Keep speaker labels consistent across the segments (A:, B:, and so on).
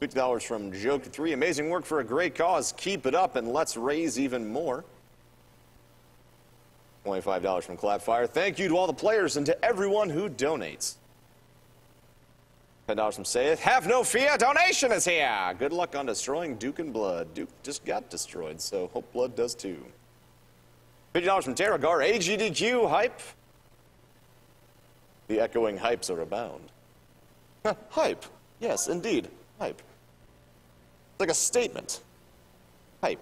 A: $50 from Joke3. Amazing work for a great cause. Keep it up and let's raise even more. $25 from Clapfire. Thank you to all the players and to everyone who donates. $10 from Sayeth. Have no fear, donation is here. Good luck on destroying Duke and Blood. Duke just got destroyed, so hope Blood does too. $50 from Terragar. AGDQ hype. The echoing hypes are abound. Hype. Yes, indeed. Hype. It's like a statement. Hype.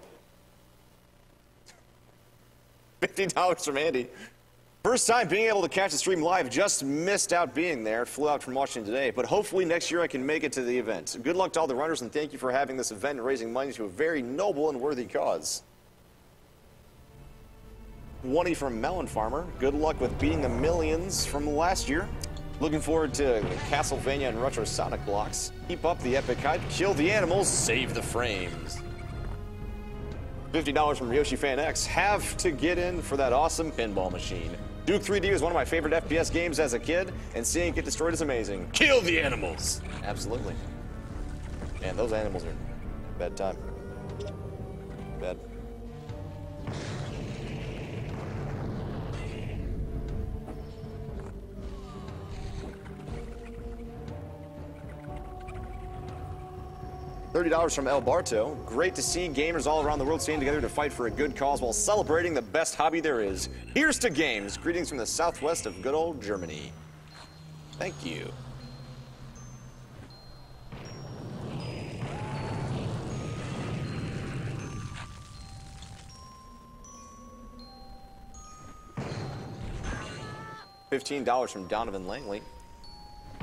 A: $50 from Andy. First time being able to catch the stream live. Just missed out being there. Flew out from Washington today. But hopefully next year I can make it to the event. Good luck to all the runners and thank you for having this event and raising money to a very noble and worthy cause. 20 from Melon Farmer. Good luck with beating the millions from last year. Looking forward to Castlevania and Retro Sonic blocks. Keep up the epic hype. Kill the animals. Save the frames. $50 from Yoshi Fan X. Have to get in for that awesome pinball machine. Duke 3D was one of my favorite FPS games as a kid, and seeing it get destroyed is amazing. Kill the animals. Absolutely. Man, those animals are bad time. Bad. $30 from El Barto. Great to see gamers all around the world staying together to fight for a good cause while celebrating the best hobby there is. Here's to games. Greetings from the southwest of good old Germany. Thank you. $15 from Donovan Langley.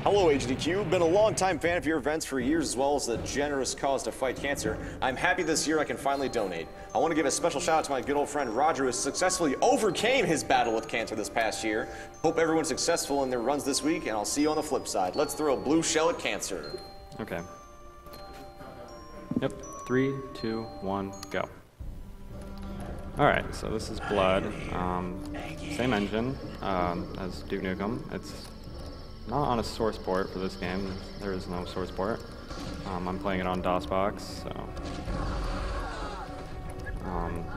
A: Hello, AGDQ. Been a long-time fan of your events for years, as well as the generous cause to fight cancer. I'm happy this year I can finally donate. I want to give a special shout out to my good old friend Roger, who successfully overcame his battle with cancer this past year. Hope everyone's successful in their runs this week, and I'll see you on the flip side. Let's throw a blue shell at cancer.
B: Okay. Yep. 3, 2, 1, go. Alright, so this is Blood. Same engine as Duke Nukem. It's not on a source port for this game. There is no source port. I'm playing it on DOSBox, so.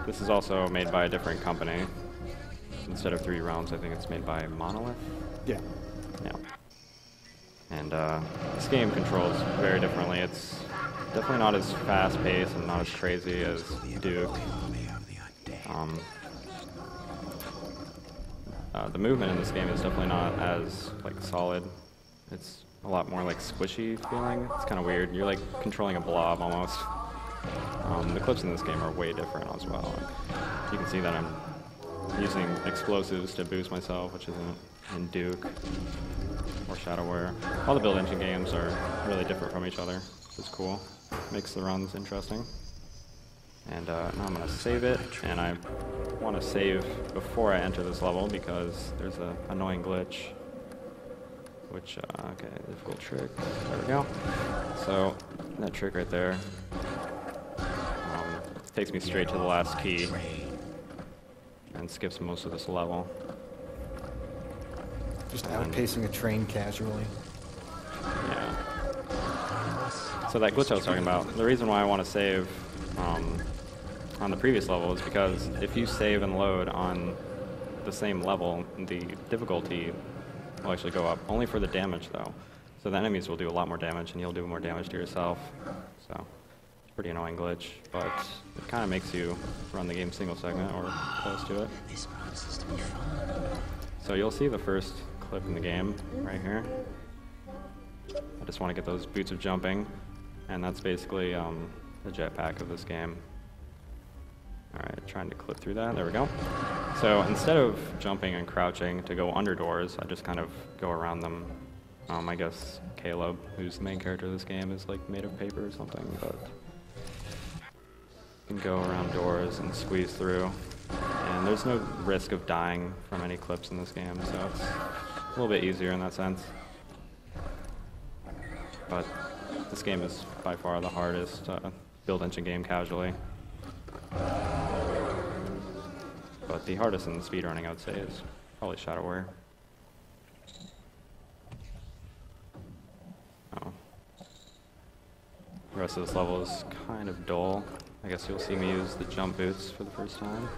B: This is also made by a different company. Instead of 3 Realms, I think it's made by Monolith.
C: Yeah.
B: Yeah. And this game controls very differently. It's definitely not as fast-paced and not as crazy as Duke. The movement in this game is definitely not as solid. It's a lot more squishy feeling. It's kind of weird. You're like controlling a blob almost. The clips in this game are way different as well. You can see that I'm using explosives to boost myself, which isn't in Duke or Shadowware. All the Build Engine games are really different from each other, which is cool. Makes the runs interesting. And now I'm going to save it, and I want to save before I enter this level because there's an annoying glitch, which, okay, difficult trick, there we go. So, that trick right there takes me straight to the last key and skips most of this level.
C: Just outpacing a train casually.
B: Yeah. So that glitch I was talking about, the reason why I want to save on the previous level is because if you save and load on the same level, the difficulty will actually go up, only for the damage though. So the enemies will do a lot more damage and you'll do more damage to yourself. So it's a pretty annoying glitch, but it kind of makes you run the game single segment or close to it. So you'll see the first clip in the game right here. I just want to get those boots of jumping, and that's basically the jetpack of this game. Alright, trying to clip through that. There we go. So instead of jumping and crouching to go under doors, I just kind of go around them. I guess Caleb, who's the main character of this game, is made of paper or something, but you can go around doors and squeeze through. And there's no risk of dying from any clips in this game, so it's a little bit easier in that sense. But this game is by far the hardest Build Engine game casually. But the hardest in speedrunning, I would say, is probably Shadowware. Oh. rest of this level is kind of dull. I guess you'll see me use the jump boots for the first time.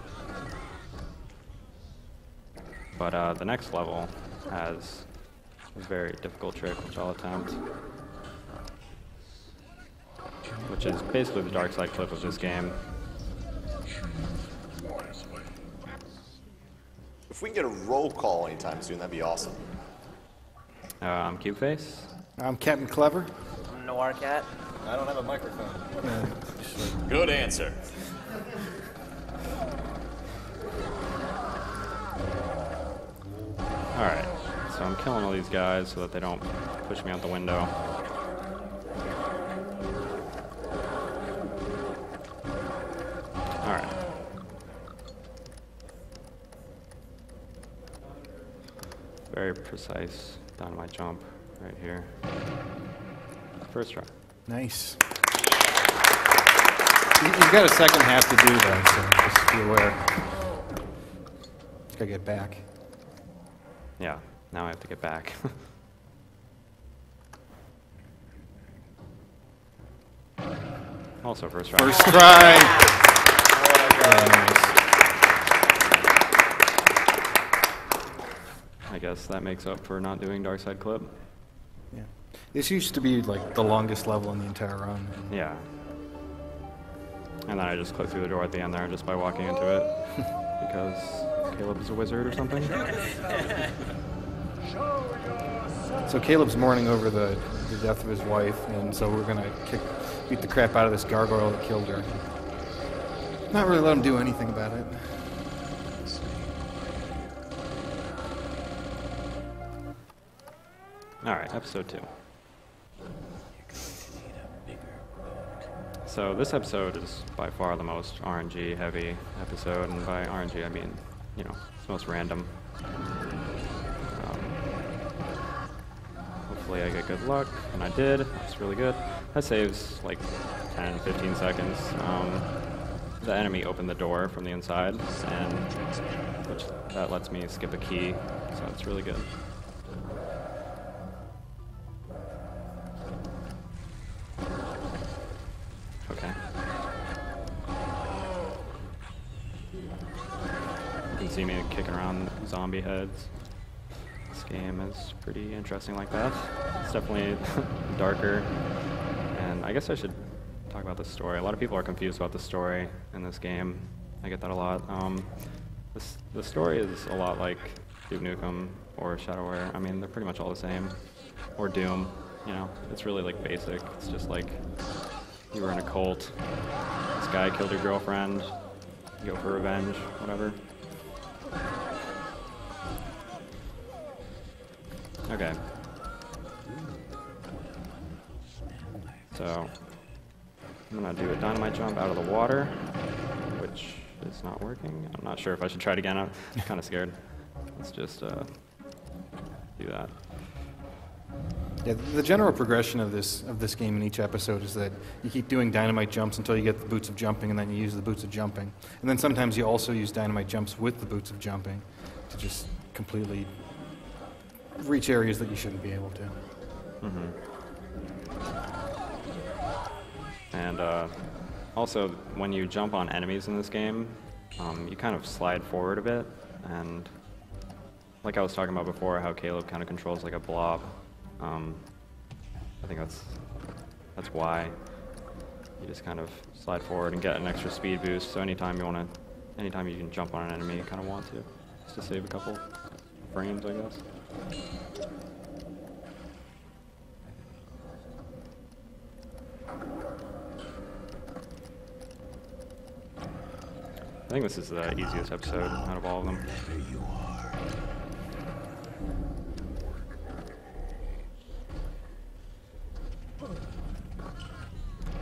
B: But the next level has a very difficult trick, which I'll attempt. Which is basically the dark side clip of this game.
A: If we can get a roll call anytime soon, that'd be awesome.
B: I'm Cubeface.
C: I'm Captain Clever.
D: I'm Noir Cat.
C: I don't have a microphone.
A: Good answer.
B: Alright, so I'm killing all these guys so that they don't push me out the window. Alright. Very precise dynamite jump right here. First try.
C: Nice. You've got a second half to do that, so just be aware. Just gotta get back.
B: Yeah, now I have to get back. Also first try.
C: First try. Nice.
B: I guess that makes up for not doing dark side clip.
C: Yeah. This used to be like the longest level in the entire run.
B: Yeah. And then I just click through the door at the end there just by walking into it. Because Caleb is a wizard or something.
C: So Caleb's mourning over the death of his wife, and so we're gonna beat the crap out of this gargoyle that killed her. Not really let him do anything about it.
B: Alright, episode 2. So this episode is by far the most RNG heavy episode, and by RNG I mean, you know, it's the most random. Hopefully I get good luck, and I did. That's really good. That saves like 10, 15 seconds. The enemy opened the door from the inside, and which that lets me skip a key, so it's really good. Okay. You can see me kicking around zombie heads. This game is pretty interesting like that. It's definitely darker, and I guess I should talk about the story. A lot of people are confused about the story in this game. I get that a lot. The story is a lot like Duke Nukem or Shadowware. I mean, they're pretty much all the same. Or Doom, you know. It's really like basic. It's just like you were in a cult. This guy killed your girlfriend. You go for revenge, whatever. Okay. So I'm gonna do a dynamite jump out of the water, which is not working. I'm not sure if I should try it again. I'm kind of scared. Let's just do that.
C: Yeah, the general progression of this game in each episode is that you keep doing dynamite jumps until you get the boots of jumping, and then you use the boots of jumping. And then sometimes you also use dynamite jumps with the boots of jumping to just completely reach areas that you shouldn't be able to.
B: Mm-hmm. And also, when you jump on enemies in this game, you kind of slide forward a bit, and like I was talking about before, how Caleb kind of controls like a blob. I think that's why you just kind of slide forward and get an extra speed boost. So anytime you can jump on an enemy, you kind of want to, just to save a couple frames, I guess. I think this is the easiest episode out of all of them.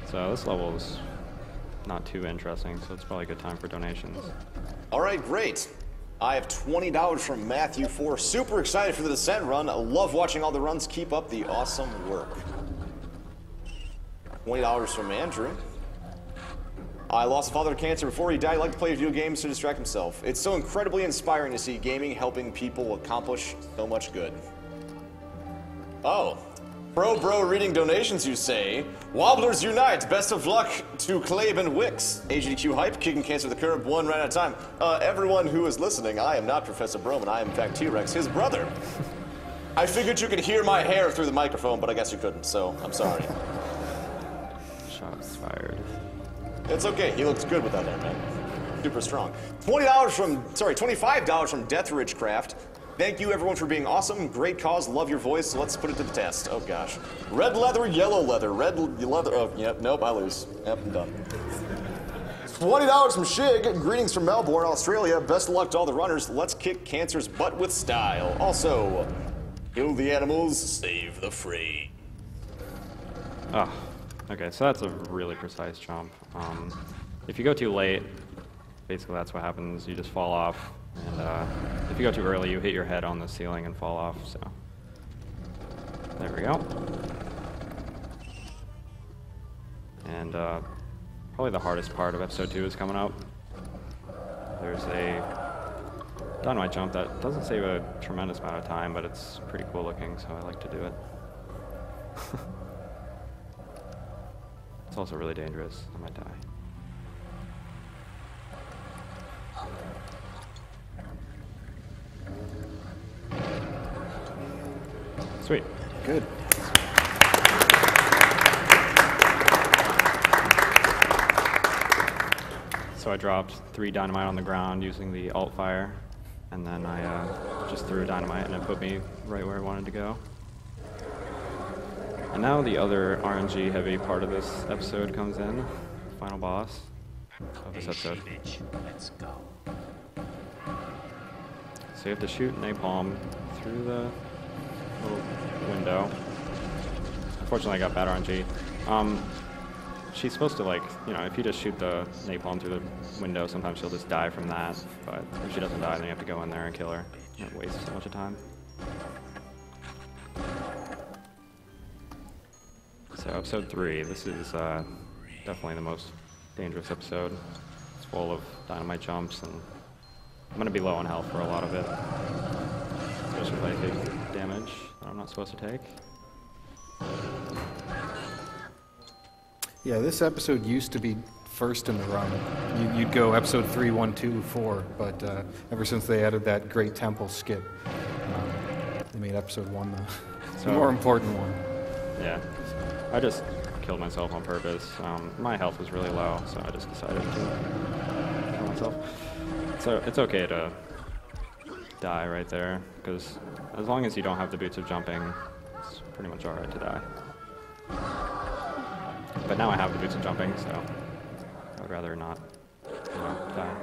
B: So this level is not too interesting, so it's probably a good time for donations.
A: All right, great. I have $20 from Matthew 4. Super excited for the Descent run. I love watching all the runs. Keep up the awesome work. $20 from Andrew. I lost a father to cancer before he died. He liked to play video games to distract himself. It's so incredibly inspiring to see gaming helping people accomplish so much good. Oh, Bro, reading donations, you say? Wobblers unite! Best of luck to Clabe and Wicks. AGDQ hype, kicking cancer the curb, one right at a time. Everyone who is listening, I am not Professor Broman. I am, in fact, T-Rex, his brother. I figured you could hear my hair through the microphone, but I guess you couldn't, so I'm sorry.
B: Shots fired.
A: It's okay. He looks good with that hair, man. Super strong. $25 from Death Ridge Craft. Thank you, everyone, for being awesome. Great cause. Love your voice. Let's put it to the test. Oh, gosh. Red leather, yellow leather. Red leather. Oh, yep. Nope, I lose. Yep, I'm done. $20 from Shig. Greetings from Melbourne, Australia. Best of luck to all the runners. Let's kick cancer's butt with style. Also, kill the animals, save the free.
B: Oh, okay. So that's a really precise jump. If you go too late, basically that's what happens. You just fall off. And if you go too early, you hit your head on the ceiling and fall off, so. There we go. And probably the hardest part of episode 2 is coming up. There's a dynamite jump that doesn't save a tremendous amount of time, but it's pretty cool looking, so I like to do it. It's also really dangerous. I might die. Sweet.
C: Good.
B: So I dropped 3 dynamite on the ground using the alt fire, and then I just threw dynamite and it put me right where I wanted to go. And now the other RNG heavy part of this episode comes in, final boss of this episode.
D: Let's go.
B: So you have to shoot napalm through the little window. Unfortunately, I got bad RNG. She's supposed to, like, you know, if you just shoot the napalm through the window, sometimes she'll just die from that. But if she doesn't die, then you have to go in there and kill her. It wastes so much of time. So episode 3, this is definitely the most dangerous episode. It's full of dynamite jumps, and I'm going to be low on health for a lot of it. Especially if I take damage that I'm not supposed to take.
C: Yeah, this episode used to be first in the run. You'd go episode 3, 1, 2, 4, but ever since they added that great temple skip, they made episode 1 the more important one.
B: Yeah, I just killed myself on purpose. My health was really low, so I just decided to kill myself. So it's okay to die right there, because as long as you don't have the boots of jumping, it's pretty much alright to die. But now I have the boots of jumping, so I'd rather not, die.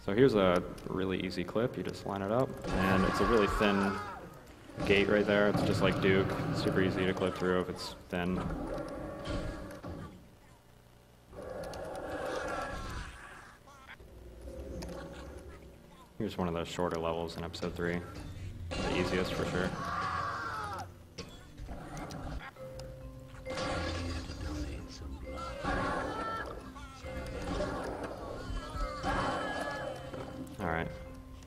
B: So here's a really easy clip. You just line it up, and it's a really thin gate right there. It's just like Duke. It's super easy to clip through if it's thin. Here's one of the shorter levels in episode 3. The easiest for sure. Alright.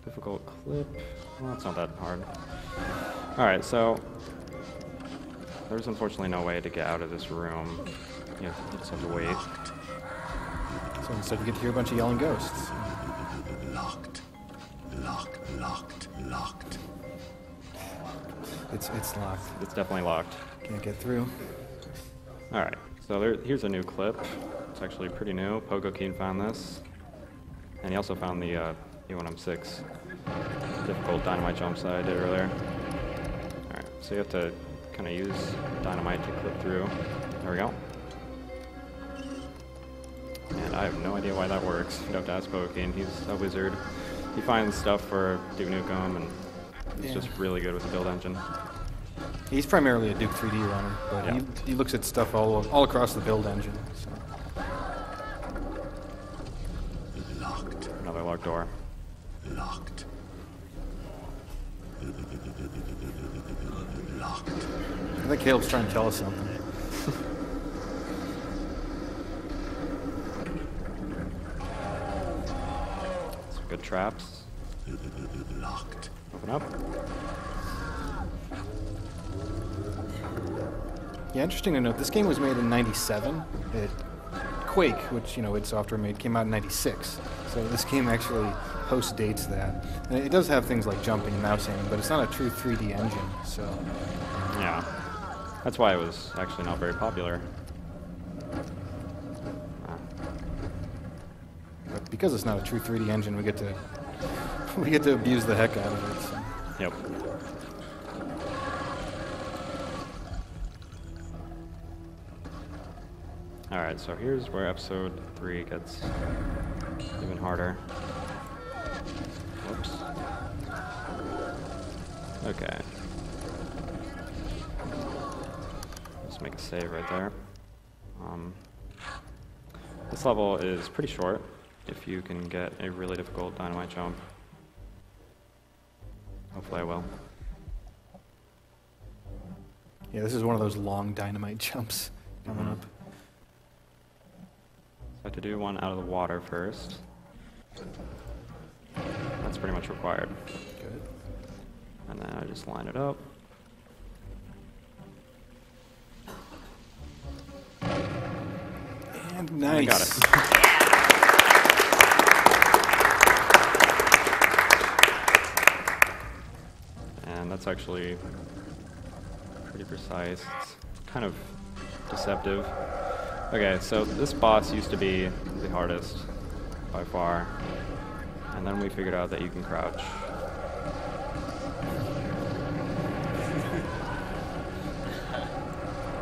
B: Difficult clip. Well, it's not that hard. Alright, so there's unfortunately no way to get out of this room. You just have to wait.
C: So instead you get to hear a bunch of yelling ghosts.
D: Locked.
C: It's locked.
B: It's definitely locked.
C: Can't get through.
B: Alright, so here's a new clip. It's actually pretty new. Pogo Keen found this. And he also found the E1M6 difficult dynamite jumps that I did earlier. Alright, so you have to kind of use dynamite to clip through. There we go. And I have no idea why that works. You'd have to ask Pogo Keen. He's a wizard. He finds stuff for Duke Nukem, and he's just really good with the build engine.
C: He's primarily a Duke 3D runner, but
B: yeah.
C: he looks at stuff all across the build engine. So.
D: Locked.
B: Another locked door.
D: Locked. Locked.
C: I think Caleb's trying to tell us something.
B: Some good traps.
D: Locked.
B: Open up.
C: Yeah, interesting to note, this game was made in '97. Quake, which, id Software made, came out in '96. So this game actually post-dates that. And it does have things like jumping and mouse aiming, but it's not a true 3D engine, so...
B: Yeah. That's why it was actually not very popular.
C: But because it's not a true 3D engine, we get to abuse the heck out of it. So.
B: Yep. Alright, so here's where episode 3 gets even harder. Whoops. Okay. Let's make a save right there. This level is pretty short if you can get a really difficult dynamite jump. Hopefully I will.
C: Yeah, this is one of those long dynamite jumps coming up.
B: So I have to do one out of the water first. That's pretty much required.
C: Good.
B: And then I just line it up.
C: And nice.
B: I got it. And that's actually pretty precise. It's kind of deceptive. Okay, so this boss used to be the hardest by far. And then we figured out that you can crouch.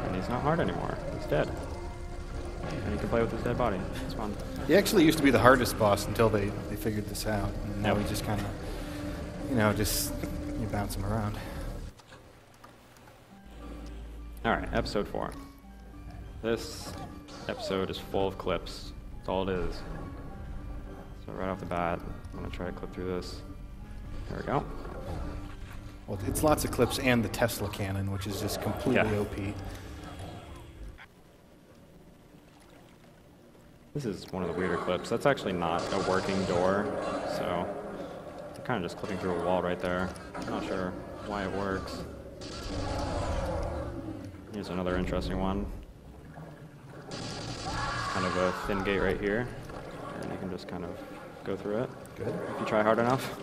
B: And he's not hard anymore. He's dead. And you can play with his dead body. It's fun.
C: He actually used to be the hardest boss until they figured this out. And now
B: Yep.
C: we just kind of, you bounce him around.
B: Alright, episode 4. This episode is full of clips. That's all it is. So right off the bat, I'm going to try to clip through this. There we go.
C: Well, it's lots of clips and the Tesla cannon, which is just completely
B: Yeah.
C: OP.
B: This is one of the weirder clips. That's actually not a working door, so I'm kind of just clipping through a wall right there. I'm not sure why it works. Here's another interesting one. Kind of a thin gate right here, and you can just kind of go through it.
C: Good.
B: If you try hard enough.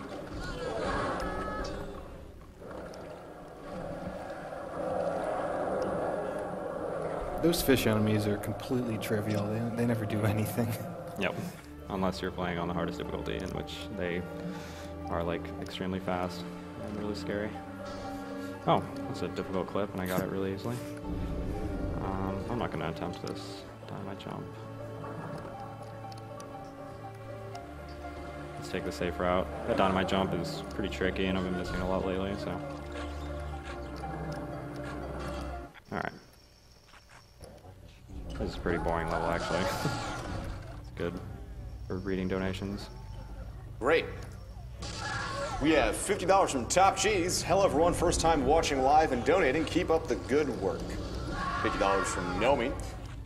C: Those fish enemies are completely trivial. They never do anything.
B: Yep. Unless you're playing on the hardest difficulty, in which they are like extremely fast and really scary. Oh, that's a difficult clip, and I got it really easily. I'm not going to attempt this dynamite jump. Let's take the safe route. That dynamite jump is pretty tricky, and I've been missing a lot lately, so. Alright. This is a pretty boring level, actually. It's good for reading donations.
A: Great. We have $50 from Top Cheese. Hello, everyone. First time watching live and donating. Keep up the good work. $50 from Nomi.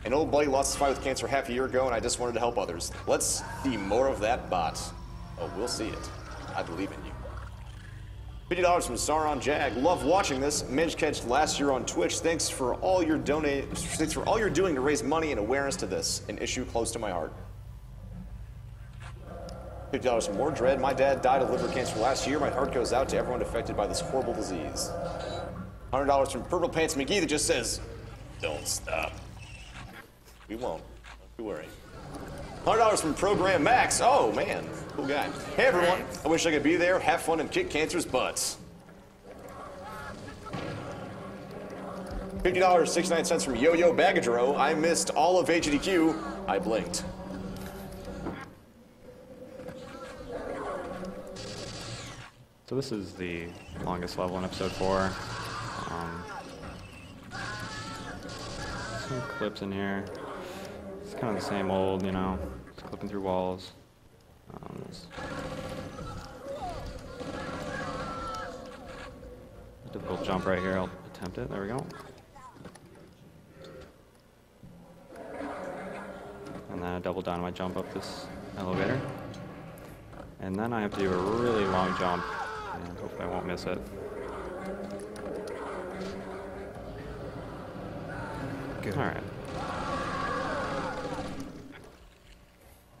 A: An old buddy lost his fight with cancer half a year ago, and I just wanted to help others. Let's see more of that bot. Oh, we'll see it. I believe in you. $50 from Sauron Jag. Love watching this. Managed to catch last year on Twitch. Thanks for all you're doing to raise money and awareness to this, an issue close to my heart. $50 from More Dread. My dad died of liver cancer last year. My heart goes out to everyone affected by this horrible disease. $100 from Purple Pants McGee that just says, "Don't stop." We won't. Don't you worry. $100 from Program Max. Oh, man. Cool guy. Hey, everyone. I wish I could be there, have fun, and kick cancer's butts. $50, 69 cents from Yo-Yo Bagadro. I missed all of AGDQ. I blinked.
B: So this is the longest level in episode 4. Some clips in here. It's kind of the same old, just clipping through walls. A difficult jump right here. I'll attempt it. There we go. And then a double dynamite jump up this elevator. And then I have to do a really long jump, and hopefully I won't miss it.
C: Good.
B: All right.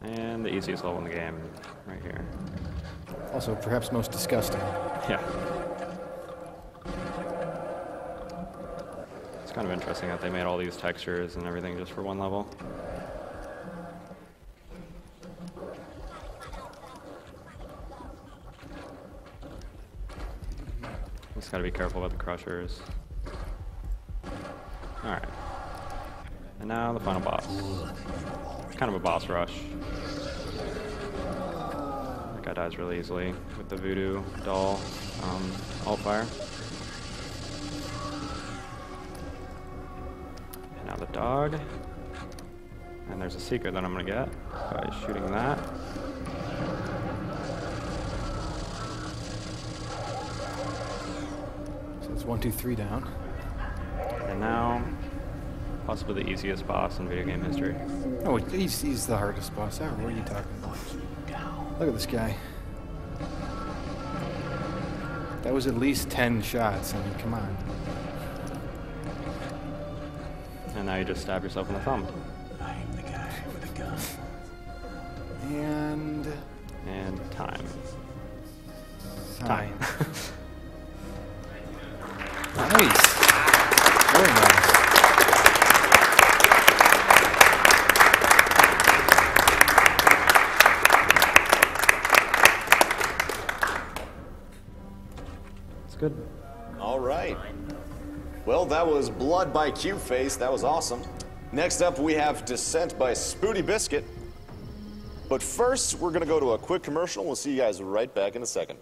B: And the easiest level in the game, right here.
C: Also, perhaps most disgusting.
B: Yeah. It's kind of interesting that they made all these textures and everything just for one level. Just gotta be careful with the crushers. Alright. And now the final boss. Kind of a boss rush. That guy dies really easily with the voodoo doll alt fire. And now the dog. And there's a secret that I'm gonna get by shooting that.
C: So it's 1, 2, 3 down.
B: And now, possibly the easiest boss in video game history.
C: Oh, he's the hardest boss ever. What are you talking about? Look at this guy. That was at least 10 shots. I mean, come on.
B: And now you just stab yourself in the thumb.
D: I'm the guy with a gun.
B: And time.
C: Time. Nice. Very nice.
B: It's good.
A: All right. Well, that was Blood by Cubeface. That was awesome. Next up, we have Descent by Spooty Biscuit. But first, we're going to go to a quick commercial. We'll see you guys right back in a second.